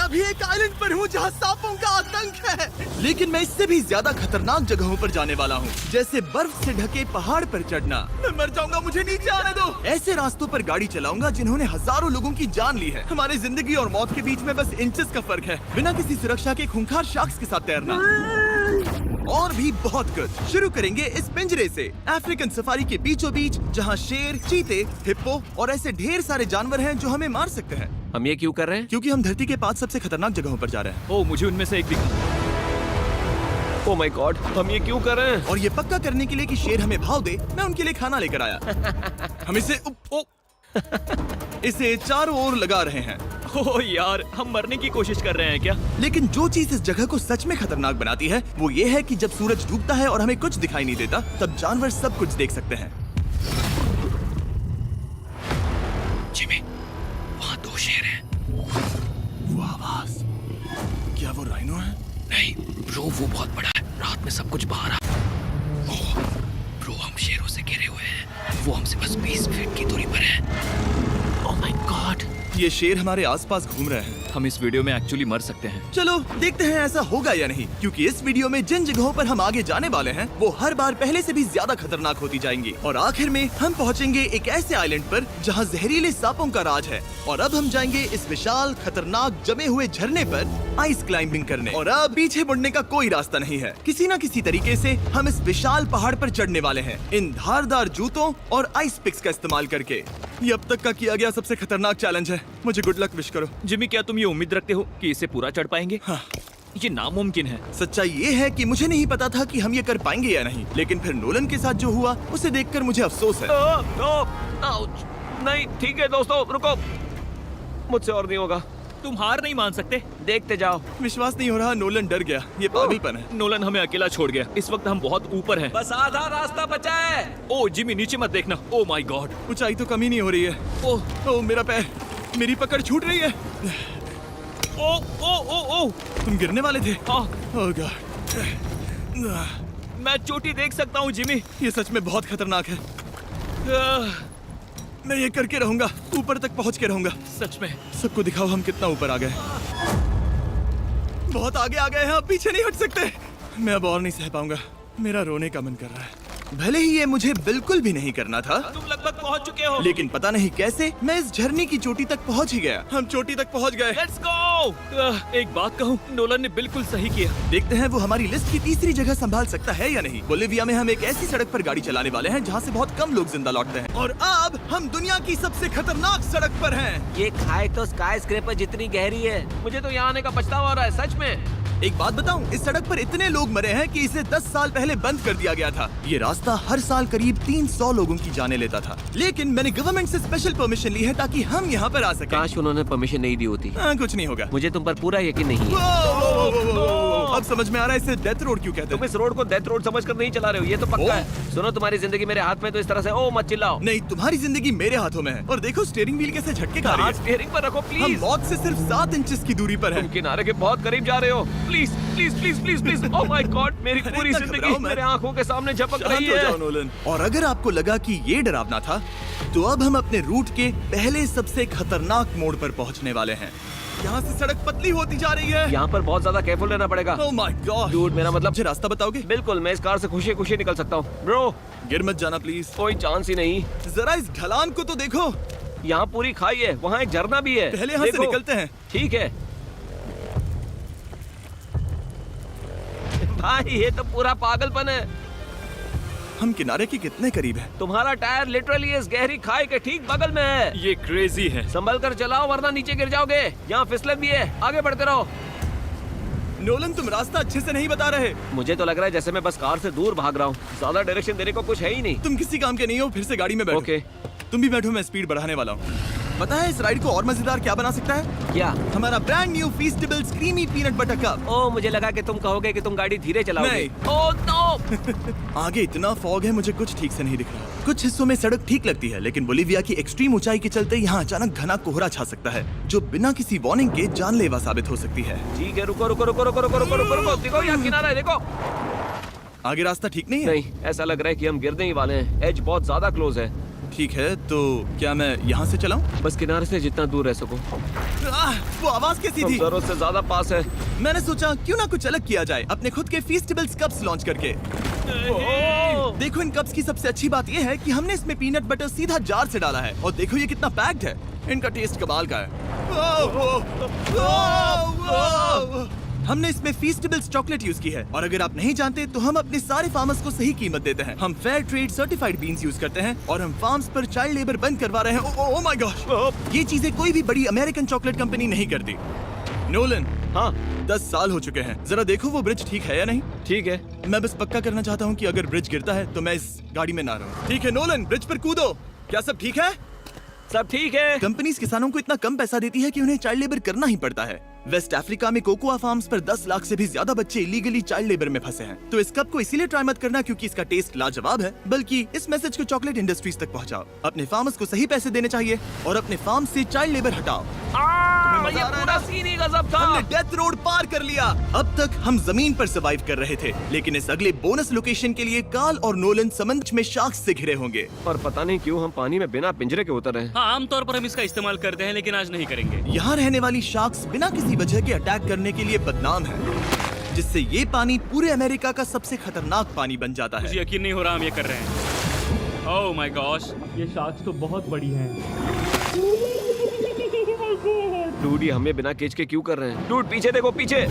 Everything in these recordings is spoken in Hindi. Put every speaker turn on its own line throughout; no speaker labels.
अभी एक आइलैंड पर हूँ जहाँ सांपों का आतंक है, लेकिन मैं इससे भी ज्यादा खतरनाक जगहों पर जाने वाला हूँ, जैसे बर्फ से ढके पहाड़ पर चढ़ना। मैं मर जाऊंगा, मुझे नीचे आने दो। ऐसे रास्तों पर गाड़ी चलाऊंगा जिन्होंने हजारों लोगों की जान ली है। हमारी जिंदगी और मौत के बीच में बस इंचेस का फर्क है। बिना किसी सुरक्षा के खूंखार शार्क्स के साथ तैरना और भी बहुत कुछ। शुरू करेंगे इस पिंजरे से, अफ्रीकन सफारी के बीचों बीच, जहाँ शेर, चीते, हिप्पो और ऐसे ढेर सारे जानवर हैं जो हमें मार सकते हैं।
हम ये क्यों कर रहे हैं?
क्योंकि हम धरती के 5 सबसे खतरनाक जगहों पर जा रहे हैं।
ओह, मुझे उनमें से एक दिखा।
ओह माय गॉड, हम ये क्यों कर रहे हैं?
और ये पक्का करने के लिए कि शेर हमें भाव दे, मैं उनके लिए खाना लेकर आया। हम इसे चारों ओर लगा रहे हैं।
ओह यार, हम मरने की कोशिश कर रहे हैं क्या?
लेकिन जो चीज इस जगह को सच में खतरनाक बनाती है वो ये है कि जब सूरज डूबता है और हमें कुछ दिखाई नहीं देता, तब जानवर सब कुछ देख सकते हैं।
जिमी, वहाँ 2 शेर हैं।
वो आवाज, क्या वो राइनो है?
नहीं ब्रो, वो बहुत बड़ा है। रात में सब कुछ बाहर आ। ओह ब्रो, हम शेरों से घिरे हुए हैं। वो हमसे बस 20 फीट की दूरी पर है। ओह माय गॉड,
ये शेर हमारे आसपास घूम रहे हैं।
हम इस वीडियो में एक्चुअली मर सकते हैं।
चलो देखते हैं ऐसा होगा या नहीं, क्योंकि इस वीडियो में जिन जगहों पर हम आगे जाने वाले हैं वो हर बार पहले से भी ज्यादा खतरनाक होती जाएंगी। और आखिर में हम पहुंचेंगे एक ऐसे आइलैंड पर जहां जहरीले सांपों का राज है। और अब हम जाएंगे इस विशाल, खतरनाक, जमे हुए झरने पर आइस क्लाइंबिंग करने। और अब पीछे मुड़ने का कोई रास्ता नहीं है। किसी न किसी तरीके से हम इस विशाल पहाड़ पर चढ़ने वाले हैं, इन धारदार जूतों और आइस पिक्स का इस्तेमाल करके। ये अब तक का किया गया सबसे खतरनाक चैलेंज है। मुझे गुड लक विश करो।
जिमी, क्या तुम ये उम्मीद रखते हो कि इसे पूरा चढ़ पाएंगे?
हाँ।
ये नामुमकिन है।
सच्चाई ये है कि मुझे नहीं पता था कि हम ये कर पाएंगे या नहीं, लेकिन फिर नोलन के साथ जो हुआ उसे देखकर मुझे अफसोस है।
आउच। नहीं ठीक है दोस्तों, रुको, मुझसे और नहीं होगा।
तुम हार नहीं मान सकते।
देखते जाओ।
विश्वास नहीं हो रहा, नोलन डर गया। ये पागलपन है।
नोलन हमें अकेला छोड़ गया। इस वक्त हम बहुत ऊपर हैं।
बस आधा रास्ता बचा है।
ओह जिमी, नीचे मत देखना। Oh my God.
ऊंचाई तो कम ही नहीं हो रही है। ओह मेरा पैर, मेरी पकड़ छूट रही है।
ओह ओह ओह ओह,
तुम गिरने वाले थे।
हाँ,
ओह गॉड।
मैं चोटी देख सकता हूँ जिमी।
ये सच में बहुत खतरनाक है। मैं ये करके रहूंगा, ऊपर तक पहुंच के रहूंगा।
सच में।
सबको दिखाओ हम कितना ऊपर आ गए। बहुत आगे आ गए हैं, अब पीछे नहीं हट सकते। मैं अब और नहीं सह पाऊंगा। मेरा रोने का मन कर रहा है। भले ही ये मुझे बिल्कुल भी नहीं करना था,
तुम लगभग पहुंच चुके हो।
लेकिन पता नहीं कैसे मैं इस झरने की चोटी तक पहुंच ही गया। हम चोटी तक पहुंच गए।
Let's go. एक बात कहूँ, नोलन ने बिल्कुल सही किया।
देखते हैं वो हमारी लिस्ट की तीसरी जगह संभाल सकता है या नहीं। बोलिविया में हम एक ऐसी सड़क पर गाड़ी चलाने वाले हैं जहाँ से बहुत कम लोग जिंदा लौटते हैं। और अब हम दुनिया की सबसे खतरनाक सड़क पर हैं।
ये खाई तो स्काई स्क्रैपर जितनी गहरी है। मुझे तो यहाँ आने का पछतावा हो रहा है, सच में।
एक बात बताऊं, इस सड़क पर इतने लोग मरे हैं कि इसे 10 साल पहले बंद कर दिया गया था। ये रास्ता हर साल करीब 300 लोगों की जाने लेता था, लेकिन मैंने गवर्नमेंट से स्पेशल परमिशन ली है ताकि हम यहाँ पर आ सकें।
काश उन्होंने परमिशन नहीं दी होती।
कुछ नहीं होगा।
मुझे तुम पर पूरा यकीन नहीं है।
अब समझ में आ रहा है इसे डेथ रोड क्यों कहते
तुम
हैं।
इस रोड को डेथ रोड समझकर नहीं चला रहे हो, ये तो पक्का है। सुनो, तुम्हारी जिंदगी मेरे हाथ में, तो इस तरह से ओ मत चिल्लाओ।
नहीं, तुम्हारी जिंदगी मेरे हाथों में है। और देखो स्टीयरिंग व्हील कैसे झटके खा रही
हाथ
है।
स्टीयरिंग पर रखो
हम
प्लीज।
मौत से सिर्फ 7 इंचेस की दूरी पर हैं।
तुम किनारे के बहुत करीब जा रहे हो। Please please please please please. Oh my God, मेरी पूरी
इतना
जिंदगी
घबराओ मत।
मेरे आंखों के सामने झपक
शांत
रही
हो जाओ
है।
नोलन। और अगर आपको लगा कि ये डरावना था, तो अब हम अपने रूट के पहले सबसे खतरनाक मोड़ पर पहुंचने वाले हैं। यहाँ से सड़क पतली होती जा रही है।
यहाँ पर बहुत ज्यादा केयरफुल रहना पड़ेगा।
Oh my God!
डूड, मेरा मतलब।
मुझे रास्ता बताओगे?
बिल्कुल, मैं इस कार से खुशी खुशी निकल सकता हूँ। ब्रो,
गिर मत जाना प्लीज।
कोई चांस ही नहीं।
जरा इस ढलान को तो देखो।
यहाँ पूरी खाई है, वहाँ एक झरना भी है।
पहले यहाँ से
देखो।
निकलते हैं।
ठीक है भाई, ये तो पूरा पागलपन है।
हम किनारे के कितने करीब हैं?
तुम्हारा टायर लिटरली इस गहरी खाई के ठीक बगल में है।
ये क्रेजी है।
संभल कर चलाओ वरना नीचे गिर जाओगे। यहाँ फिसलन भी है, आगे बढ़ते रहो।
नोलन, तुम रास्ता अच्छे से नहीं बता रहे।
मुझे तो लग रहा है जैसे मैं बस कार से दूर भाग रहा हूँ। ज्यादा डायरेक्शन देने को कुछ है ही नहीं।
तुम किसी काम के नहीं हो, फिर से गाड़ी में बैठो।
ओके।
तुम भी बैठो, मैं स्पीड बढ़ाने वाला हूँ। पता है इस राइड को और मजेदार क्या बना सकता है?
क्या?
हमारा brand new Feastables creamy peanut butter cup.
Oh, मुझे लगा कि तुम कहोगे कि तुम गाड़ी धीरे चलाओगे।
नहीं।
Oh no.
आगे इतना फॉग है, मुझे कुछ ठीक से नहीं दिख रहा। कुछ हिस्सों में सड़क ठीक लगती है, लेकिन बोलिविया की एक्सट्रीम ऊंचाई के चलते यहाँ अचानक घना कोहरा छा सकता है, जो बिना किसी वार्निंग के जानलेवा साबित हो सकती है।
ठीक है, रुको रुको रुको रुको रुको रुको रुको रुको। देखो यहाँ किनारा है, देखो।
आगे रास्ता ठीक नहीं है।
नहीं, ऐसा लग रहा है कि हम गिरने ही वाले हैं। एज बहुत ज्यादा क्लोज है।
ठीक है, तो क्या मैं यहाँ से चलाऊं?
बस किनारे से जितना दूर रह सको।
वो आवाज कैसी
तुम
थी?
जरूरत से ज्यादा पास है।
मैंने सोचा क्यों ना कुछ अलग किया जाए अपने खुद के फीस्टेबल्स कप्स लॉन्च करके। देखो इन कप्स की सबसे अच्छी बात ये है कि हमने इसमें पीनट बटर सीधा जार से डाला है और देखो ये कितना पैक्ड है। इनका टेस्ट कमाल का है। हमने इसमें फीस्टेबल्स चॉकलेट यूज की है और अगर आप नहीं जानते तो हम अपने सारे फार्मर्स को सही कीमत देते हैं। हम fair trade certified beans use करते हैं और हम फार्म्स पर चाइल्ड लेबर बंद करवा रहे हैं। ओह माय गॉश, ये चीजें कोई भी बड़ी अमेरिकन चॉकलेट कंपनी नहीं करती। नोलन,
हाँ
10 साल हो चुके हैं, जरा देखो वो ब्रिज ठीक है या नहीं।
ठीक है।
मैं बस पक्का करना चाहता हूँ कि अगर ब्रिज गिरता है तो मैं इस गाड़ी में ना रहूं। ठीक है नोलन, ब्रिज पर कूदो। क्या सब ठीक है?
सब ठीक है।
कंपनीज किसानों को इतना कम पैसा देती है कि उन्हें चाइल्ड लेबर करना ही पड़ता है। वेस्ट अफ्रीका में कोकोआ फार्म्स पर 10 लाख से भी ज्यादा बच्चे इलीगली चाइल्ड लेबर में फंसे हैं। तो इस कप को इसीलिए ट्राई मत करना क्योंकि इसका टेस्ट लाजवाब है, बल्कि इस मैसेज को चॉकलेट इंडस्ट्रीज तक पहुंचाओ। अपने फार्मर्स को सही पैसे देने चाहिए और अपने फार्म से चाइल्ड लेबर हटाओ।
ये पूरा सीन ही गजब था।
हमने डेथ रोड पार कर लिया। अब तक हम जमीन पर सर्वाइव कर रहे थे, लेकिन इस अगले बोनस लोकेशन के लिए कार्ल और नोलन समुद्र में शार्क्स से घिरे होंगे।
और पता नहीं क्यों हम पानी में बिना पिंजरे के उतर रहे हैं।
हाँ, आमतौर पर हम इसका इस्तेमाल करते हैं, लेकिन आज नहीं करेंगे।
यहाँ रहने वाली शार्क्स बिना किसी वजह के अटैक करने के लिए बदनाम है, जिससे ये पानी पूरे अमेरिका का सबसे खतरनाक पानी बन जाता
मुझे
है।
यकीन नहीं हो रहा हम ये कर रहे हैं। ओह माय गॉश, ये शार्क्स तो बहुत बड़ी हैं।
डूड, ये हमें बिना केज के क्यों कर रहे हैं? डूड पीछे देखो, पीछे।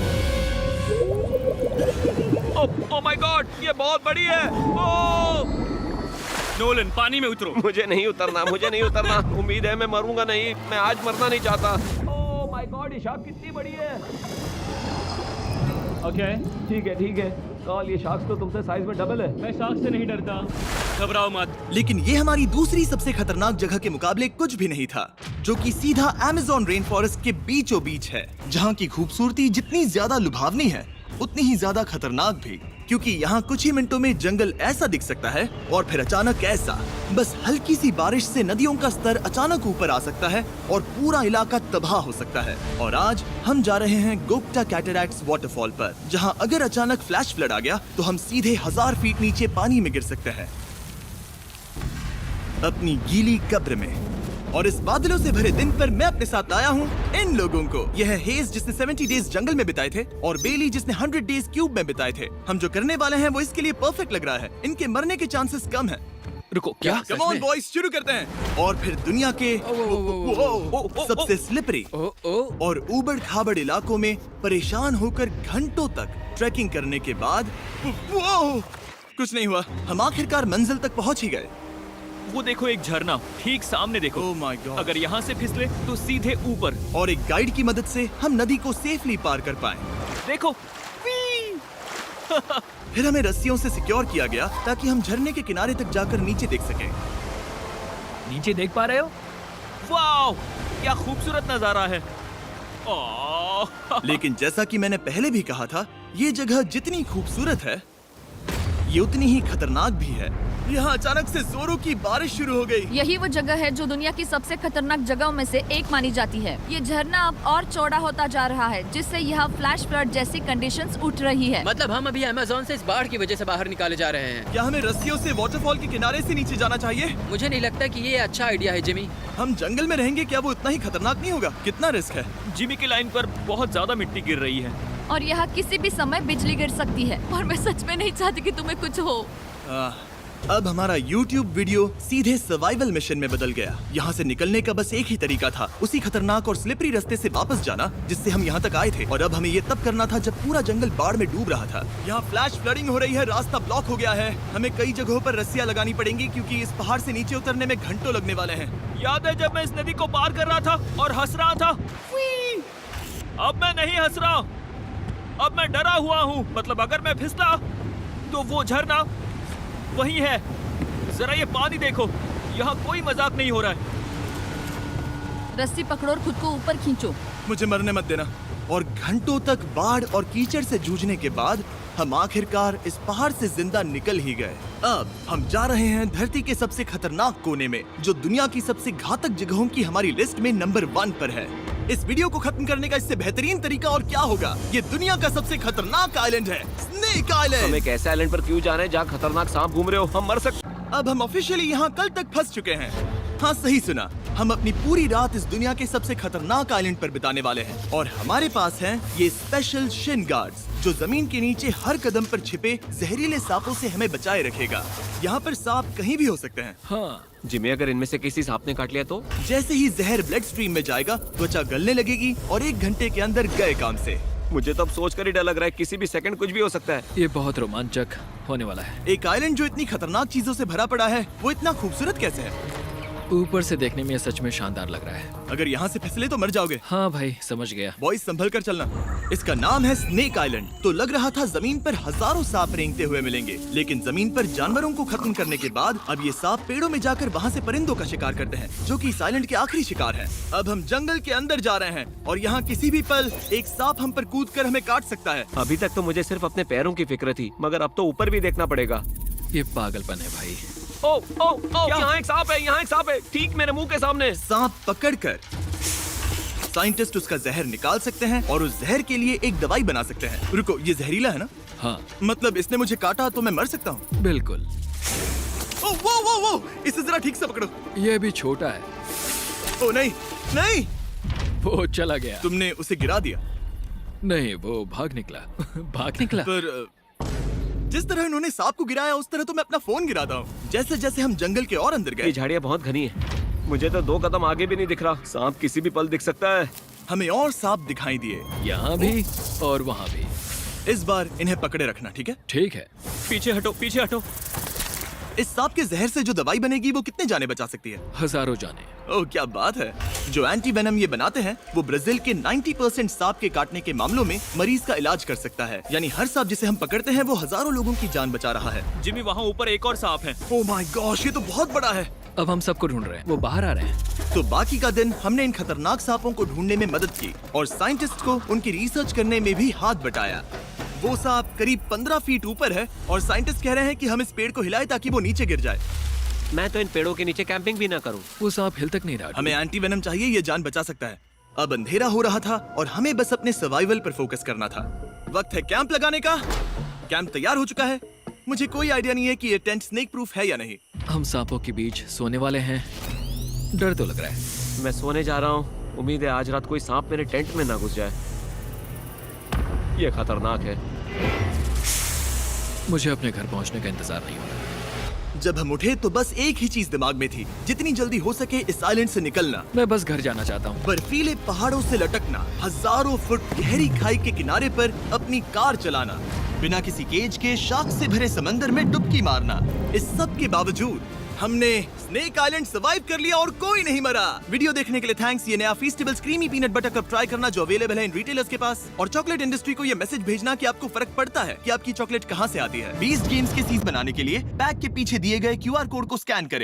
ओह माय गॉड, ये बहुत बड़ी है। ओह
नोलन, पानी में उतरो।
मुझे नहीं उतरना, मुझे नहीं उतरना। उम्मीद है मैं मरूंगा नहीं। मैं आज मरना नहीं चाहता। ओह माय गॉड, ये शार्क कितनी बड़ी है।
ओके,
ठीक है, ठीक है। कार्ल, ये शार्क तो तुमसे साइज में डबल है।
मैं शार्क से नहीं डरता, घबराओ मत।
लेकिन ये हमारी दूसरी सबसे खतरनाक जगह के मुकाबले कुछ भी नहीं था, जो कि सीधा अमेज़न रेन फॉरेस्ट के बीचों बीच है, जहाँ की खूबसूरती जितनी ज्यादा लुभावनी है उतनी ही ज्यादा खतरनाक भी, क्योंकि यहाँ कुछ ही मिनटों में जंगल ऐसा दिख सकता है और फिर अचानक ऐसा। बस हल्की सी बारिश से नदियों का स्तर अचानक ऊपर आ सकता है और पूरा इलाका तबाह हो सकता है। और आज हम जा रहे हैं गोप्टा कैटरैक्ट्स वाटरफॉल पर, जहाँ अगर अचानक फ्लैश फ्लड आ गया तो हम सीधे 1000 फीट नीचे पानी में गिर सकते हैं, अपनी गीली कब्र में। और इस बादलों से भरे दिन पर मैं अपने साथ लाया हूँ इन लोगों को। यह है हेज जिसने 70 डेज जंगल में बिताए थे और बेली जिसने 100 डेज क्यूब में बिताए थे। हम जो करने वाले हैं वो इसके लिए परफेक्ट लग रहा है। इनके मरने के चांसेस कम हैं।
रुको, क्या?
कम ऑन बॉयज, शुरू करते हैं। और फिर दुनिया के सबसे स्लिपरी और ऊबड़ खाबड़ इलाकों में परेशान होकर घंटों तक ट्रैकिंग करने के बाद कुछ नहीं हुआ। हम आखिरकार मंजिल तक पहुंच ही गए।
वो देखो, एक झरना ठीक सामने देखो।
Oh my God.
अगर यहाँ से फिसले तो सीधे ऊपर।
और एक गाइड की मदद से हम नदी को सेफली पार कर पाए।
देखो।
फिर हमें रस्सियों से सिक्योर किया गया ताकि हम झरने के किनारे तक जाकर नीचे देख सकें।
नीचे देख पा रहे हो? वाओ, क्या खूबसूरत नजारा है। ओह।
लेकिन जैसा कि मैंने पहले भी कहा था, ये जगह जितनी खूबसूरत है ये उतनी ही खतरनाक भी है। यहाँ अचानक से जोरों की बारिश शुरू हो गई।
यही वो जगह है जो दुनिया की सबसे खतरनाक जगहों में से एक मानी जाती है। ये झरना अब और चौड़ा होता जा रहा है, जिससे यहाँ फ्लैश फ्लड जैसी कंडीशंस उठ रही है।
मतलब हम अभी अमेज़न से इस बाढ़ की वजह से बाहर निकाले जा रहे हैं।
क्या हमें रस्सियों से वाटरफॉल के किनारे से नीचे जाना चाहिए?
मुझे नहीं लगता कि ये अच्छा आइडिया है जिमी।
हम जंगल में रहेंगे, क्या वो उतना ही खतरनाक नहीं होगा? कितना रिस्क है?
जिमी की लाइन पर बहुत ज्यादा मिट्टी गिर रही है
और यहाँ किसी भी समय बिजली गिर सकती है और मैं सच में नहीं चाहती कि तुम्हें कुछ हो।
अब हमारा YouTube वीडियो सीधे सर्वाइवल मिशन में बदल गया। यहाँ से निकलने का बस एक ही तरीका था, उसी खतरनाक और स्लिपरी रास्ते से वापस जाना जिससे हम यहाँ तक आए थे। और अब हमें ये तब करना था जब पूरा जंगल बाढ़ में डूब रहा था। यहाँ फ्लैश फ्लडिंग हो रही है, रास्ता ब्लॉक हो गया है। हमें कई जगहों पर रस्सियाँ लगानी पड़ेंगी क्योंकि इस पहाड़ से नीचे उतरने में घंटों लगने वाले हैं।
याद है जब मैं इस नदी को पार कर रहा था और हंस रहा था? अब मैं नहीं हंस रहा, अब मैं डरा हुआ हूँ। मतलब अगर मैं फिसला तो वो झरना वही है। जरा ये पानी देखो, यहाँ कोई मजाक नहीं हो रहा है।
रस्सी पकड़ो और खुद को ऊपर खींचो।
मुझे मरने मत देना। और घंटों तक बाढ़ और कीचड़ से जूझने के बाद हम आखिरकार इस पहाड़ से जिंदा निकल ही गए। अब हम जा रहे हैं धरती के सबसे खतरनाक कोने में, जो दुनिया की सबसे घातक जगहों की हमारी लिस्ट में नंबर 1 पर है। इस वीडियो को खत्म करने का इससे बेहतरीन तरीका और क्या होगा? ये दुनिया का सबसे खतरनाक आइलैंड है, स्नेक आइलैंड।
हम एक ऐसे आइलैंड पर क्यों जा रहे हैं जहाँ खतरनाक सांप घूम रहे हो? हम मर सकते।
अब हम ऑफिशियली यहाँ कल तक फंस चुके हैं। हाँ, सही सुना। हम अपनी पूरी रात इस दुनिया के सबसे खतरनाक आइलैंड पर बिताने वाले हैं और हमारे पास हैं ये स्पेशल शिन गार्ड्स जो जमीन के नीचे हर कदम पर छिपे जहरीले सांपों से हमें बचाए रखेगा। यहाँ पर सांप कहीं भी हो सकते हैं।
हाँ जिमी, अगर इनमें से किसी सांप ने काट लिया तो?
जैसे ही जहर ब्लड स्ट्रीम में जाएगा, त्वचा गलने लगेगी और 1 घंटे के अंदर गए काम से।
मुझे तो अब सोचकर ही डर लग रहा है, किसी भी सेकंड कुछ भी हो सकता है।
ये बहुत रोमांचक होने वाला है।
एक आइलैंड जो इतनी खतरनाक चीजों से भरा पड़ा है, वो इतना खूबसूरत कैसे है?
ऊपर से देखने में ये सच में शानदार लग रहा है।
अगर यहाँ से फिसले तो मर जाओगे।
हाँ भाई, समझ गया।
बॉयज संभल कर चलना। इसका नाम है स्नेक आइलैंड। तो लग रहा था जमीन पर हजारों सांप रेंगते हुए मिलेंगे, लेकिन जमीन पर जानवरों को खत्म करने के बाद अब ये सांप पेड़ों में जाकर वहाँ से परिंदों का शिकार करते हैं, जो कि इस आइलैंड के आखिरी शिकार हैं। अब हम जंगल के अंदर जा रहे हैं और यहाँ किसी भी पल एक सांप हम पर कूदकर हमें काट सकता है।
अभी तक तो मुझे सिर्फ अपने पैरों की फिक्र थी, मगर अब तो ऊपर भी देखना पड़ेगा।
ये पागलपन है भाई।
ओ ओ ओ, यहाँ एक सांप है, यहाँ एक सांप है, ठीक मेरे मुंह के सामने।
सांप पकड़कर साइंटिस्ट उसका जहर निकाल सकते हैं और उस जहर के लिए एक दवाई बना सकते हैं। रुको, ये जहरीला है ना?
हाँ
मतलब इसने मुझे काटा तो मैं मर सकता हूँ?
बिल्कुल।
ओ वो वो वो, इसे जरा ठीक से पकड़ो।
ये भी छोटा है।
ओ नहीं नहीं,
वो चला गया।
तुमने उसे गिरा दिया।
नहीं, वो भाग निकला। भाग निकला।
पर जिस तरह इन्होंने सांप को गिराया, उस तरह तो मैं अपना फोन गिराता हूँ। जैसे जैसे हम जंगल के और अंदर
ये
गए,
झाड़ियाँ बहुत घनी है, मुझे तो 2 कदम आगे भी नहीं दिख रहा। सांप किसी भी पल दिख सकता है।
हमें और सांप दिखाई दिए।
यहाँ भी और वहाँ भी।
इस बार इन्हें पकड़े रखना, ठीक है?
ठीक है।
पीछे हटो, पीछे हटो।
इस सांप के जहर से जो दवाई बनेगी वो कितने जाने बचा सकती है?
हजारों जाने।
ओह क्या बात है। जो एंटी वेनम ये बनाते हैं वो ब्राजील के 90% सांप के काटने के मामलों में मरीज का इलाज कर सकता है। यानी हर सांप जिसे हम पकड़ते हैं वो हजारों लोगों की जान बचा रहा है।
जिमी, वहाँ ऊपर एक और सांप है।
ओह माय गॉश, ये तो बहुत बड़ा है।
अब हम सबको ढूंढ रहे हैं, वो बाहर आ रहे हैं।
तो बाकी का दिन हमने इन खतरनाक सांपों को ढूंढने में मदद की और साइंटिस्ट को उनकी रिसर्च करने में भी हाथ बटाया। वो सांप करीब 15 फीट ऊपर है और साइंटिस्ट कह रहे हैं कि हम इस पेड़ को हिलाएं ताकि वो नीचे गिर जाए।
मैं तो इन पेड़ों के नीचे कैंपिंग भी ना करूं।
वो सांप हिल तक नहीं रहा।
हमें एंटी वेनम चाहिए, ये जान बचा सकता है। अब अंधेरा हो रहा था और हमें बस अपने सर्वाइवल पर फोकस करना था। वक्त है कैंप लगाने का। कैंप तैयार हो चुका है। मुझे कोई आइडिया नहीं है कि ये टेंट स्नेक प्रूफ है या नहीं।
हम सांपों के बीच सोने वाले हैं। डर तो लग रहा है।
मैं सोने जा रहा हूँ। उम्मीद है आज रात कोई सांप मेरे टेंट में ना घुस जाए। ये खतरनाक है।
मुझे अपने घर पहुंचने का इंतजार नहीं हो रहा।
जब हम उठे तो बस एक ही चीज दिमाग में थी, जितनी जल्दी हो सके इस आइलैंड से निकलना।
मैं बस घर जाना चाहता हूँ।
बर्फीले पहाड़ों से लटकना, हजारों फुट गहरी खाई के किनारे पर अपनी कार चलाना, बिना किसी केज के शार्क से भरे समंदर में डुबकी मारना। इस सब के बावजूद हमने स्नेक आइलैंड सर्वाइव कर लिया और कोई नहीं मरा। वीडियो देखने के लिए थैंक्स। ये नया Feastables creamy peanut butter cup try करना जो अवेलेबल है इन रिटेलर्स के पास। और चॉकलेट इंडस्ट्री को ये मैसेज भेजना कि आपको फर्क पड़ता है कि आपकी चॉकलेट कहाँ से आती है। बीस्ट गेम्स के सीज बनाने के लिए पैक के पीछे दिए गए QR कोड को स्कैन करें।